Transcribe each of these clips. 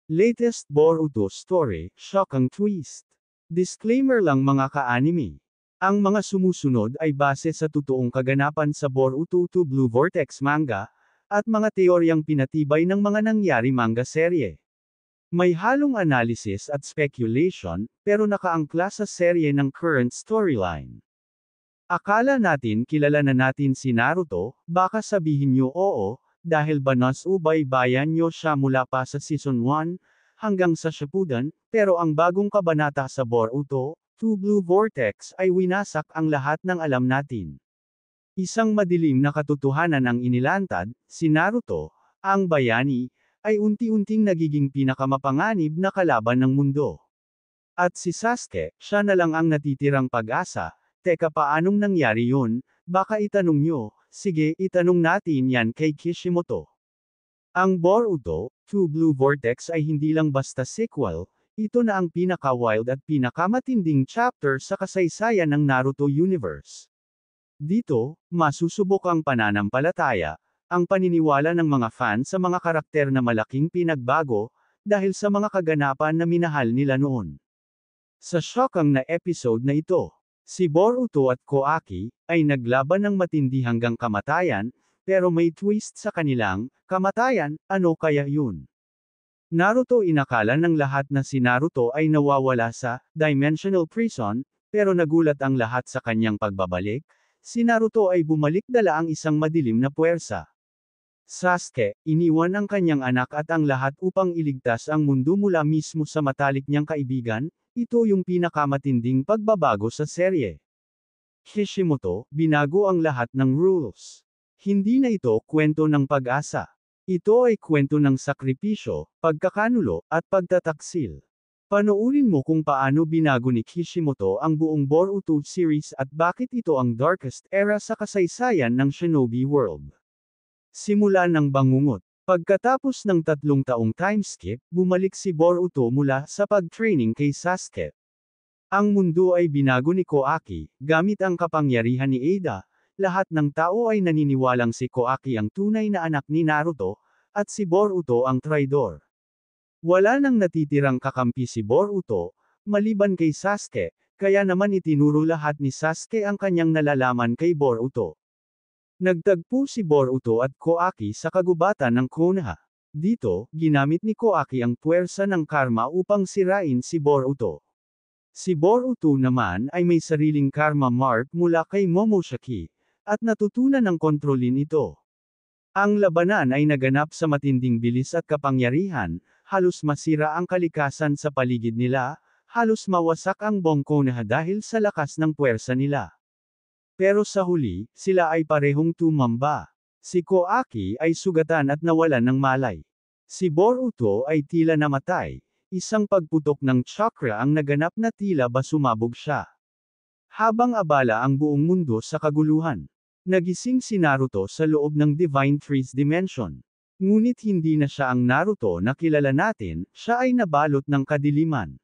Latest Boruto story, shock ang twist. Disclaimer lang mga ka-anime. Ang mga sumusunod ay base sa totoong kaganapan sa Boruto to Blue Vortex manga, at mga teoryang pinatibay ng mga nangyari manga serye. May halong analysis at speculation, pero nakaangkla sa serye ng current storyline. Akala natin kilala na natin si Naruto, baka sabihin nyo oo, dahil ba nasubaybayan nyo siya mula pa sa Season 1, hanggang sa Shippuden, pero ang bagong kabanata sa Boruto, to Blue Vortex ay winasak ang lahat ng alam natin. Isang madilim na katotohanan ang inilantad, si Naruto, ang bayani, ay unti-unting nagiging pinakamapanganib na kalaban ng mundo. At si Sasuke, siya na lang ang natitirang pag-asa. Teka, paanong nangyari yun? Baka itanong nyo, sige, itanong natin yan kay Kishimoto. Ang Boruto, to Blue Vortex ay hindi lang basta sequel, ito na ang pinaka-wild at pinakamatinding chapter sa kasaysayan ng Naruto universe. Dito, masusubok ang pananampalataya, ang paniniwala ng mga fans sa mga karakter na malaking pinagbago, dahil sa mga kaganapan na minahal nila noon. Sa shockang na episode na ito, si Boruto at Koaki, ay naglaban ng matindi hanggang kamatayan, pero may twist sa kanilang kamatayan, ano kaya yun? Naruto inakala ng lahat na si Naruto ay nawawala sa dimensional prison, pero nagulat ang lahat sa kanyang pagbabalik, si Naruto ay bumalik dala ang isang madilim na puwersa. Sasuke, iniwan ang kanyang anak at ang lahat upang iligtas ang mundo mula mismo sa matalik niyang kaibigan, ito yung pinakamatinding pagbabago sa serye. Kishimoto, binago ang lahat ng rules. Hindi na ito kwento ng pag-asa. Ito ay kwento ng sakripisyo, pagkakanulo, at pagtataksil. Panoorin mo kung paano binago ni Kishimoto ang buong Boruto series at bakit ito ang darkest era sa kasaysayan ng Shinobi World. Simula ng bangungot. Pagkatapos ng 3 taong timeskip, bumalik si Boruto mula sa pag-training kay Sasuke. Ang mundo ay binago ni Koaki, gamit ang kapangyarihan ni Ida. Lahat ng tao ay naniniwalang si Koaki ang tunay na anak ni Naruto, at si Boruto ang traidor. Wala nang natitirang kakampi si Boruto, maliban kay Sasuke, kaya naman itinuro lahat ni Sasuke ang kanyang nalalaman kay Boruto. Nagtagpo si Boruto at Koaki sa kagubatan ng Konoha. Dito, ginamit ni Koaki ang puwersa ng karma upang sirain si Boruto. Si Boruto naman ay may sariling karma mark mula kay Momoshiki, at natutunan ng kontrolin ito. Ang labanan ay naganap sa matinding bilis at kapangyarihan, halos masira ang kalikasan sa paligid nila, halos mawasak ang buong Konoha dahil sa lakas ng puwersa nila. Pero sa huli, sila ay parehong tumamba. Si Koaki ay sugatan at nawalan ng malay. Si Boruto ay tila namatay. Isang pagputok ng chakra ang naganap na tila ba sumabog siya. Habang abala ang buong mundo sa kaguluhan, nagising si Naruto sa loob ng Divine Tree's dimension. Ngunit hindi na siya ang Naruto na kilala natin, siya ay nabalot ng kadiliman.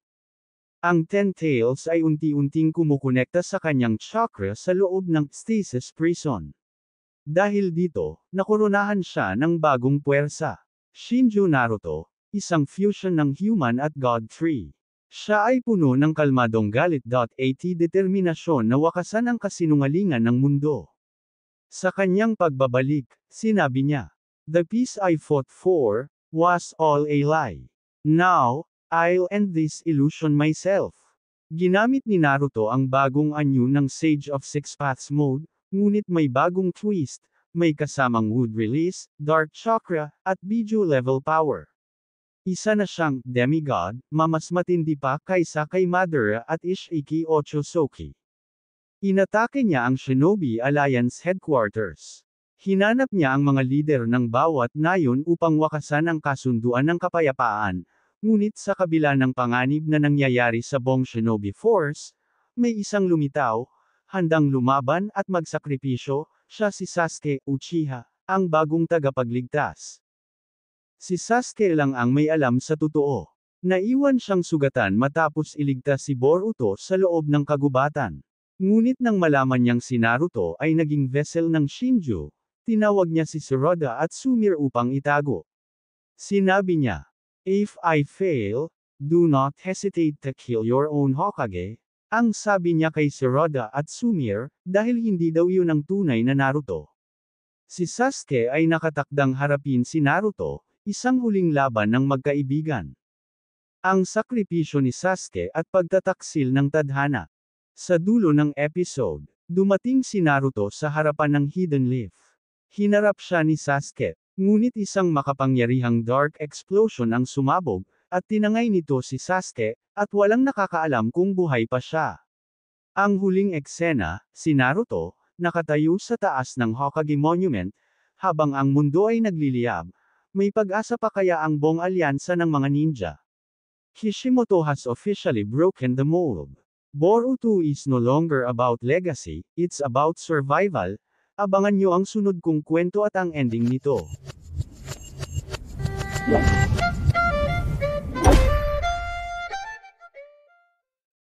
Ang Ten Tails ay unti-unting kumukonekta sa kanyang chakra sa loob ng stasis prison. Dahil dito, nakoronahan siya ng bagong puwersa. Shinjo Naruto, isang fusion ng human at god tree. Siya ay puno ng kalmadong galit. At determinasyon na wakasan ang kasinungalingan ng mundo. Sa kanyang pagbabalik, sinabi niya, "The peace I fought for was all a lie. Now, I'll end this illusion myself." Ginamit ni Naruto ang bagong anyo ng Sage of Six Paths mode, ngunit may bagong twist, may kasamang wood release, dark chakra, at Bijuu level power. Isa na siyang demigod, mas matindi pa kaysa kay Madara at Ishiki Ochosoki. Inatake niya ang Shinobi Alliance headquarters. Hinanap niya ang mga lider ng bawat nayon upang wakasan ang kasunduan ng kapayapaan. Ngunit sa kabila ng panganib na nangyayari sa buong Shinobi Force, may isang lumitaw, handang lumaban at magsakripisyo, siya si Sasuke Uchiha, ang bagong tagapagligtas. Si Sasuke lang ang may alam sa totoo. Naiwan siyang sugatan matapos iligtas si Boruto sa loob ng kagubatan. Ngunit nang malaman niyang si Naruto ay naging vessel ng Shinjo, tinawag niya si Tsuruda at Sumire upang itago. Sinabi niya, If I fail, do not hesitate to kill your own Hokage, ang sabi niya kay Shiroda at Sumire, dahil hindi daw yun ang tunay na Naruto. Si Sasuke ay nakatakdang harapin si Naruto, isang huling laban ng magkaibigan. Ang sakripisyo ni Sasuke at pagtataksil ng tadhana. Sa dulo ng episode, dumating si Naruto sa harapan ng Hidden Leaf. Hinarap siya ni Sasuke, ngunit isang makapangyarihang dark explosion ang sumabog, at tinangay nito si Sasuke, at walang nakakaalam kung buhay pa siya. Ang huling eksena, si Naruto, nakatayo sa taas ng Hokage Monument, habang ang mundo ay nagliliyab. May pag-asa pa kaya ang buong alyansa ng mga ninja? Kishimoto has officially broken the mold. Boruto is no longer about legacy, it's about survival. Abangan nyo ang sunod kong kwento at ang ending nito.